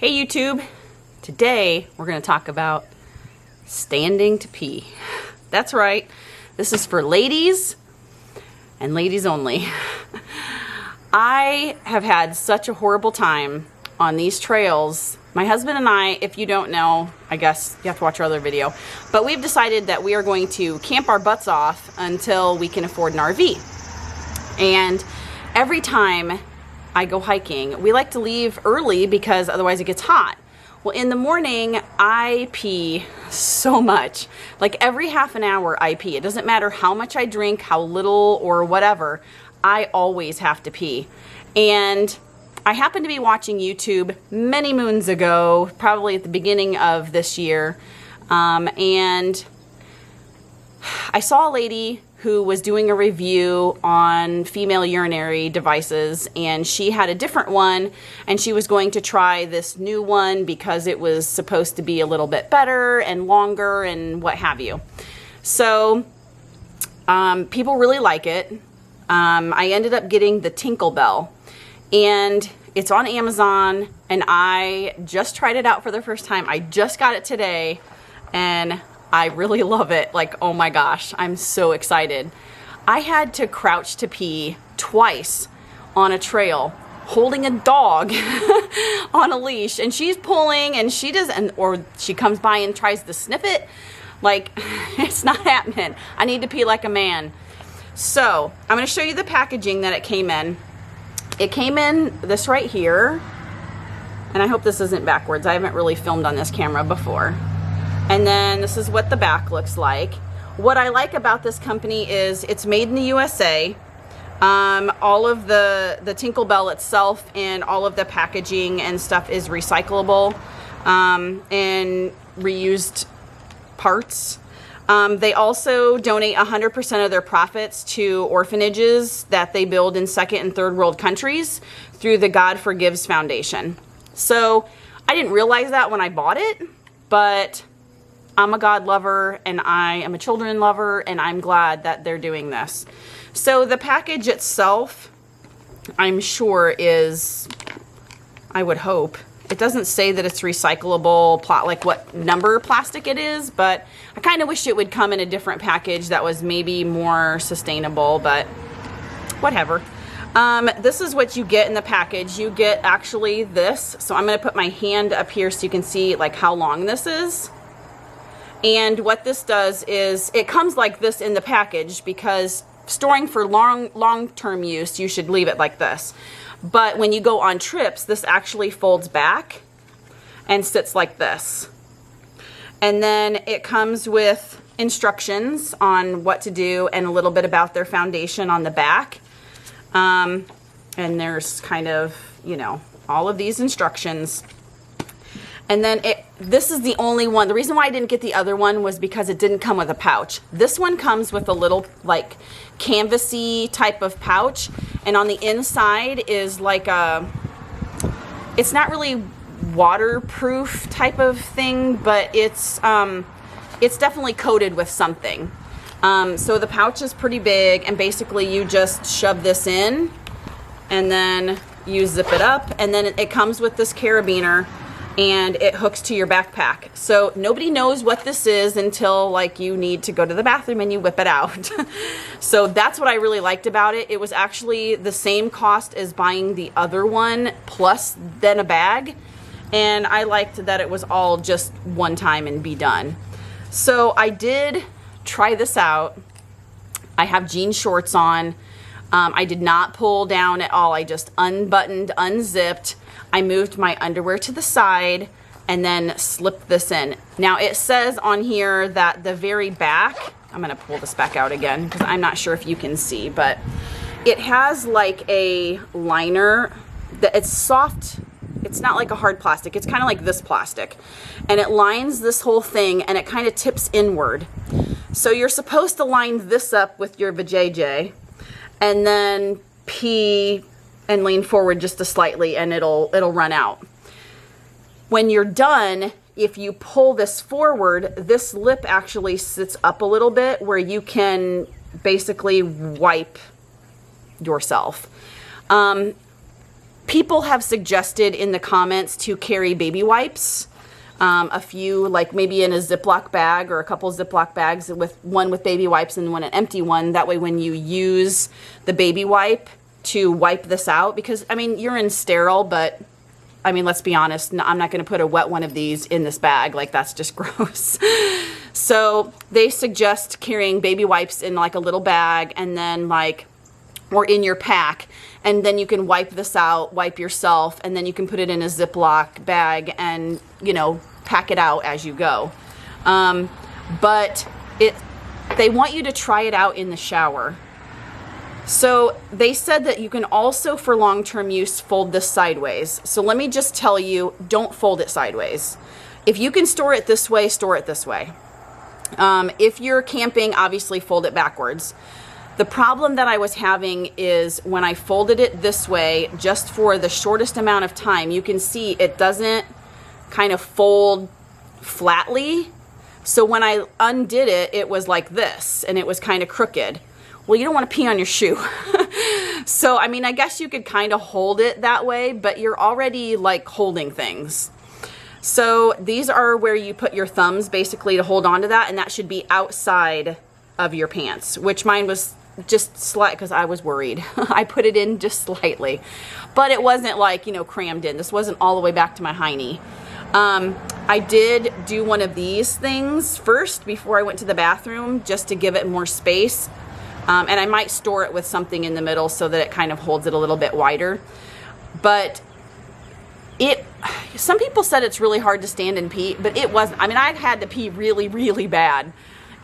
Hey YouTube, today we're going to talk about standing to pee. That's right, this is for ladies and ladies only. I have had such a horrible time on these trails. My husband and I, if you don't know, I guess you have to watch our other video, but we've decided that we are going to camp our butts off until we can afford an RV. And every time I go hiking, we like to leave early because otherwise it gets hot. Well, in the morning, I pee so much. Like every half an hour I pee. It doesn't matter how much I drink, how little or whatever, I always have to pee. And I happened to be watching YouTube many moons ago, probably at the beginning of this year, and I saw a lady who was doing a review on female urinary devices, and she had a different one, and she was going to try this new one because it was supposed to be a little bit better and longer and what have you. So people really like it. I ended up getting the Tinklebell, and it's on Amazon, and I just tried it out for the first time. I just got it today, and I really love it. Like, oh my gosh, I'm so excited. I had to crouch to pee twice on a trail holding a dog on a leash, and she's pulling and she doesn't, or she comes by and tries to sniff it. Like, it's not happening. I need to pee like a man. So I'm going to show you the packaging that it came in. It came in this right here, and I hope this isn't backwards. I haven't really filmed on this camera before. And then this is what the back looks like. What I like about this company is it's made in the USA. All of the Tinklebell itself and all of the packaging and stuff is recyclable and reused parts. They also donate 100% of their profits to orphanages that they build in second and third world countries through the God Forgives Foundation. So I didn't realize that when I bought it, but I'm a God lover and I am a children lover, and I'm glad that they're doing this. So the package itself, I'm sure is, I would hope, it doesn't say that it's recyclable, like what number plastic it is, but I kind of wish it would come in a different package that was maybe more sustainable, but whatever. This is what you get in the package. You get actually this. So I'm going to put my hand up here so you can see like how long this is. And what this does is it comes like this in the package, because storing for long-term use, you should leave it like this. But when you go on trips, this actually folds back and sits like this. And then it comes with instructions on what to do and a little bit about their foundation on the back. And there's kind of, you know, all of these instructions. And then this is the only one. The reason why I didn't get the other one was because it didn't come with a pouch. This one comes with a little like canvasy type of pouch, and on the inside is like it's not really waterproof type of thing, but it's definitely coated with something. So the pouch is pretty big, and basically you just shove this in and then you zip it up, and then it comes with this carabiner, and it hooks to your backpack. So nobody knows what this is until like you need to go to the bathroom and you whip it out. So that's what I really liked about it. It was actually the same cost as buying the other one plus then a bag. And I liked that it was all just one time and be done. So I did try this out. I have jean shorts on. I did not pull down at all. I just unbuttoned, unzipped. I moved my underwear to the side and then slipped this in. Now it says on here that the very back, I'm gonna pull this back out again because I'm not sure if you can see, but it has like a liner that it's soft. It's not like a hard plastic. It's kind of like this plastic, and it lines this whole thing, and it kind of tips inward. So you're supposed to line this up with your vajayjay and then pee and lean forward just a slightly, and it'll run out. When you're done, if you pull this forward, this lip actually sits up a little bit where you can basically wipe yourself. People have suggested in the comments to carry baby wipes. A few, like maybe in a Ziploc bag or a couple Ziploc bags with one with baby wipes and one an empty one. That way when you use the baby wipe to wipe this out, because I mean, urine's sterile, but I mean, let's be honest, I'm not going to put a wet one of these in this bag. Like, that's just gross. So they suggest carrying baby wipes in like a little bag, and then like, or in your pack, and then you can wipe this out, wipe yourself, and then you can put it in a Ziploc bag and, you know, pack it out as you go. But they want you to try it out in the shower. So they said that you can also, for long-term use, fold this sideways. So let me just tell you, don't fold it sideways. If you can store it this way, store it this way. If you're camping, obviously fold it backwards. The problem that I was having is when I folded it this way, just for the shortest amount of time, you can see it doesn't kind of fold flatly. So when I undid it, it was like this, and it was kind of crooked. Well, you don't want to pee on your shoe. So, I mean, I guess you could kind of hold it that way, but you're already like holding things. So these are where you put your thumbs basically to hold on to that, and that should be outside of your pants, which mine was just slight because I was worried. I put it in just slightly, but it wasn't like, you know, crammed in. This wasn't all the way back to my hiney. I did do one of these things first before I went to the bathroom, just to give it more space. And I might store it with something in the middle so that it kind of holds it a little bit wider. But some people said it's really hard to stand and pee, but it wasn't. I mean, I had to pee really, really bad.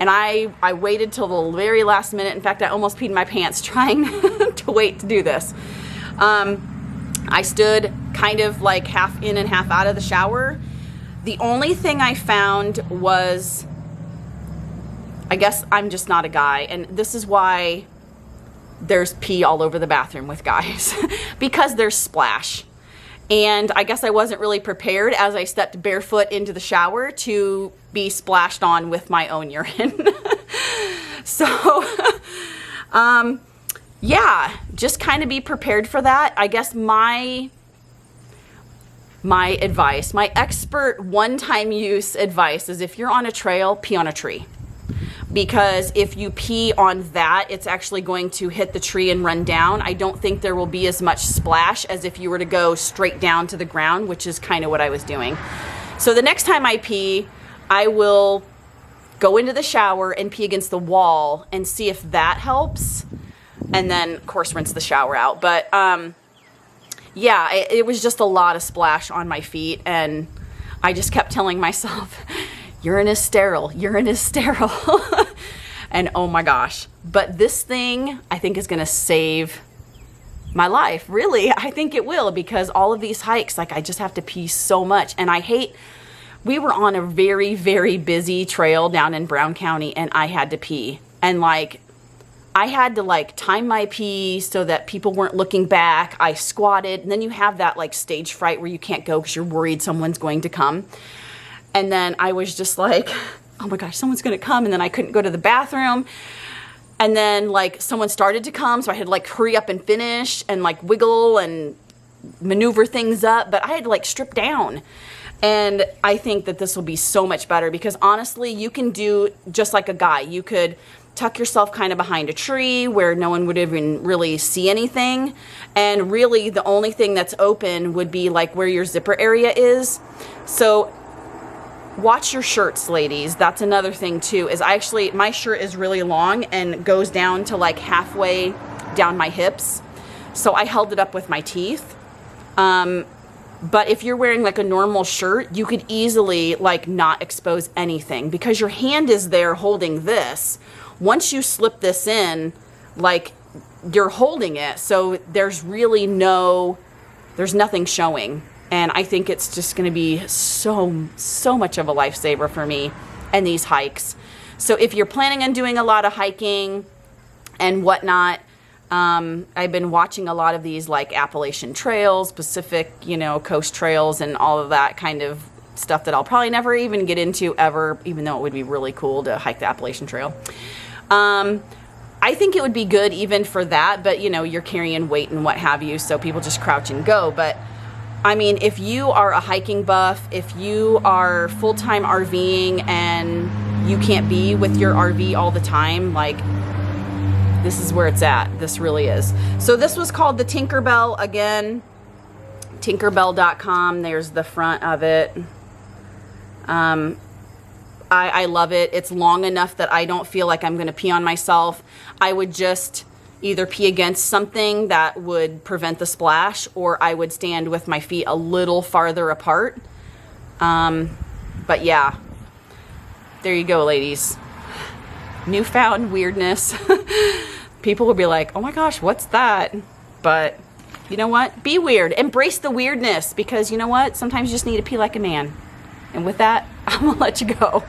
And I waited till the very last minute. In fact, I almost peed my pants trying to wait to do this. I stood kind of like half in and half out of the shower. The only thing I found was, I guess I'm just not a guy, and this is why there's pee all over the bathroom with guys, because there's splash. And I guess I wasn't really prepared as I stepped barefoot into the shower to be splashed on with my own urine. So, yeah, just kind of be prepared for that. I guess my advice, my expert one-time use advice is, if you're on a trail, pee on a tree. Because if you pee on that, it's actually going to hit the tree and run down. I don't think there will be as much splash as if you were to go straight down to the ground, which is kind of what I was doing. So the next time I pee, I will go into the shower and pee against the wall and see if that helps. And then, of course, rinse the shower out. But yeah, it was just a lot of splash on my feet. And I just kept telling myself, urine is sterile, urine is sterile. And oh my gosh. But this thing, I think, is going to save my life. Really, I think it will, because all of these hikes, like, I just have to pee so much. And we were on a very, very busy trail down in Brown County, and I had to pee. And like, I had to like time my pee so that people weren't looking back. I squatted, and then you have that like stage fright where you can't go because you're worried someone's going to come. And then I was just like, oh my gosh, someone's going to come. And then I couldn't go to the bathroom. And then like someone started to come. So I had to like hurry up and finish and like wiggle and maneuver things up. But I had to like strip down. And I think that this will be so much better, because honestly, you can do just like a guy. You could tuck yourself kind of behind a tree where no one would even really see anything. And really the only thing that's open would be like where your zipper area is. So watch your shirts, ladies. That's another thing too, is my shirt is really long and goes down to like halfway down my hips. So I held it up with my teeth. But if you're wearing like a normal shirt, you could easily like not expose anything, because your hand is there holding this. Once you slip this in, like, you're holding it. So there's nothing showing. And I think it's just going to be so much of a lifesaver for me and these hikes. So if you're planning on doing a lot of hiking and whatnot, I've been watching a lot of these like Appalachian trails, Pacific, coast trails, and all of that kind of stuff that I'll probably never even get into ever, even though it would be really cool to hike the Appalachian Trail. I I think it would be good even for that, but you know, you're carrying weight and what have you, so people just crouch and go. But I mean, if you are a hiking buff, if you are full-time RVing and you can't be with your RV all the time, like, this is where it's at. This really is. So this was called the Tinklebell. Again, Tinklebell.com. There's the front of it. I love it. It's long enough that I don't feel like I'm going to pee on myself. I would just either pee against something that would prevent the splash, or I would stand with my feet a little farther apart. But yeah, there you go, ladies. Newfound weirdness. People will be like, oh my gosh, what's that? But you know what? Be weird. Embrace the weirdness, because you know what? Sometimes you just need to pee like a man. And with that, I'm gonna let you go.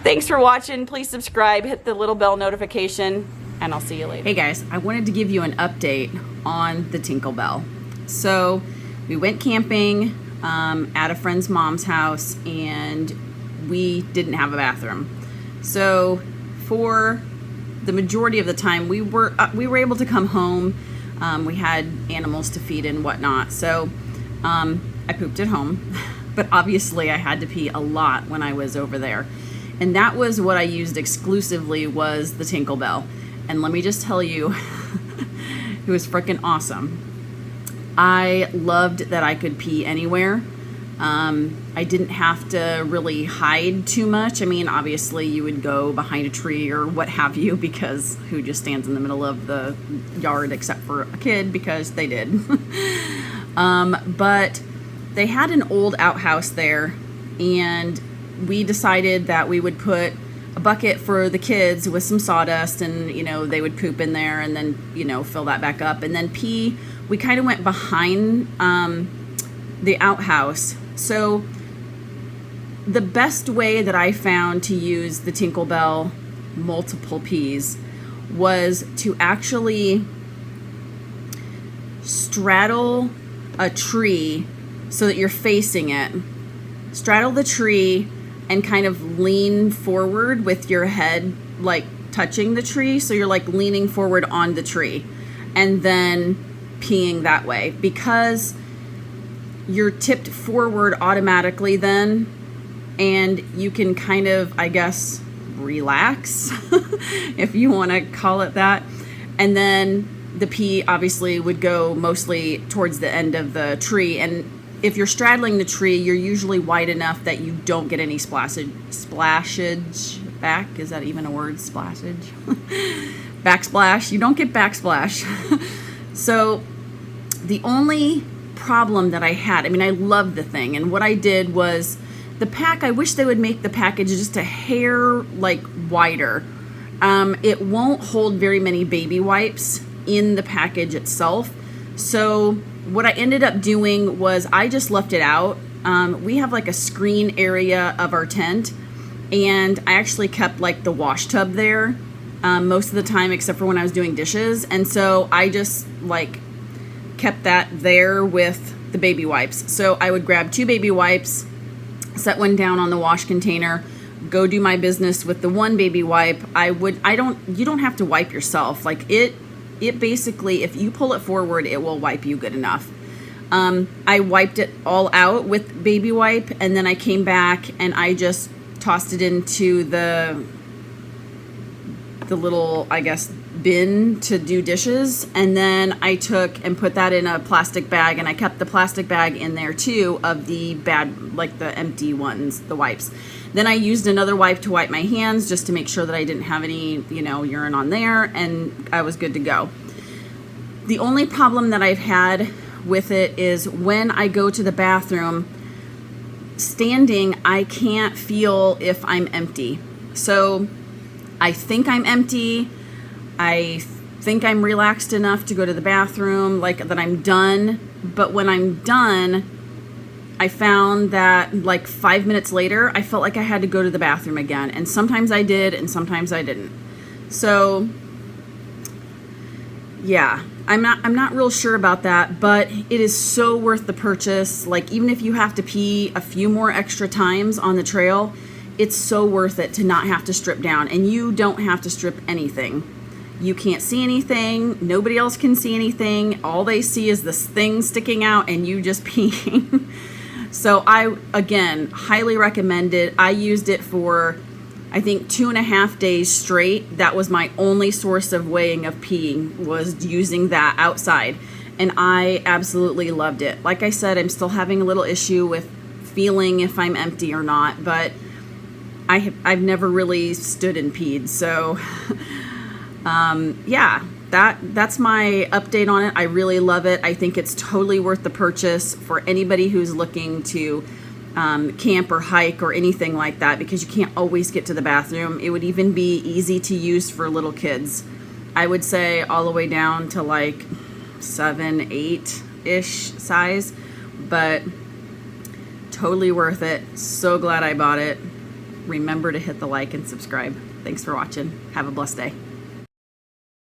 Thanks for watching. Please subscribe, hit the little bell notification, and I'll see you later. Hey guys, I wanted to give you an update on the Tinklebell. So we went camping at a friend's mom's house, and we didn't have a bathroom. So for the majority of the time, we were able to come home. We had animals to feed and whatnot. So I pooped at home. But obviously I had to pee a lot when I was over there. And that was what I used exclusively, was the Tinklebell. And let me just tell you, it was freaking awesome. I loved that I could pee anywhere. I didn't have to really hide too much. I mean, obviously you would go behind a tree or what have you, because who just stands in the middle of the yard except for a kid, because they did. But they had an old outhouse there, and we decided that we would put a bucket for the kids with some sawdust, and you know, they would poop in there and then, you know, fill that back up, and then pee. We kind of went behind the outhouse. So the best way that I found to use the Tinklebell multiple pees was to actually straddle a tree so that you're facing it. Straddle the tree and kind of lean forward with your head like touching the tree, so you're like leaning forward on the tree, and then peeing that way, because you're tipped forward automatically then, and you can kind of, I guess, relax if you want to call it that. And then the pee obviously would go mostly towards the end of the tree, and if you're straddling the tree, you're usually wide enough that you don't get any splashage back. Is that even a word? Splashage? Backsplash. You don't get backsplash. So the only problem that I had, I mean, I loved the thing, and what I did was the pack, I wish they would make the package just a hair like wider. It won't hold very many baby wipes in the package itself. So what I ended up doing was I just left it out. We have like a screen area of our tent, and I actually kept like the wash tub there most of the time, except for when I was doing dishes. And so I just like kept that there with the baby wipes. So I would grab 2 baby wipes, set one down on the wash container, go do my business with the one baby wipe. You don't have to wipe yourself. Like it basically, if you pull it forward, it will wipe you good enough. I wiped it all out with baby wipe, and then I came back and I just tossed it into the little, I guess, bin to do dishes. And then I took and put that in a plastic bag, and I kept the plastic bag in there too of the bad, like the empty ones, the wipes. Then I used another wipe to wipe my hands just to make sure that I didn't have any, you know, urine on there, and I was good to go. The only problem that I've had with it is when I go to the bathroom, standing, I can't feel if I'm empty. So I think I'm empty. I think I'm relaxed enough to go to the bathroom, like that I'm done. But when I'm done, I found that like 5 minutes later, I felt like I had to go to the bathroom again. And sometimes I did, and sometimes I didn't. So yeah, I'm not real sure about that, but it is so worth the purchase. Like, even if you have to pee a few more extra times on the trail, it's so worth it to not have to strip down, and you don't have to strip anything. You can't see anything. Nobody else can see anything. All they see is this thing sticking out and you just peeing. So I, again, highly recommend it. I used it for, I think, 2.5 days straight. That was my only source of weighing of peeing, was using that outside. And I absolutely loved it. Like I said, I'm still having a little issue with feeling if I'm empty or not, but I've never really stood and peed. So yeah, that's my update on it. I really love it. I think it's totally worth the purchase for anybody who's looking to camp or hike or anything like that, because you can't always get to the bathroom. It would even be easy to use for little kids. I would say all the way down to like 7, 8-ish size, but totally worth it. So glad I bought it. Remember to hit the like and subscribe. Thanks for watching. Have a blessed day.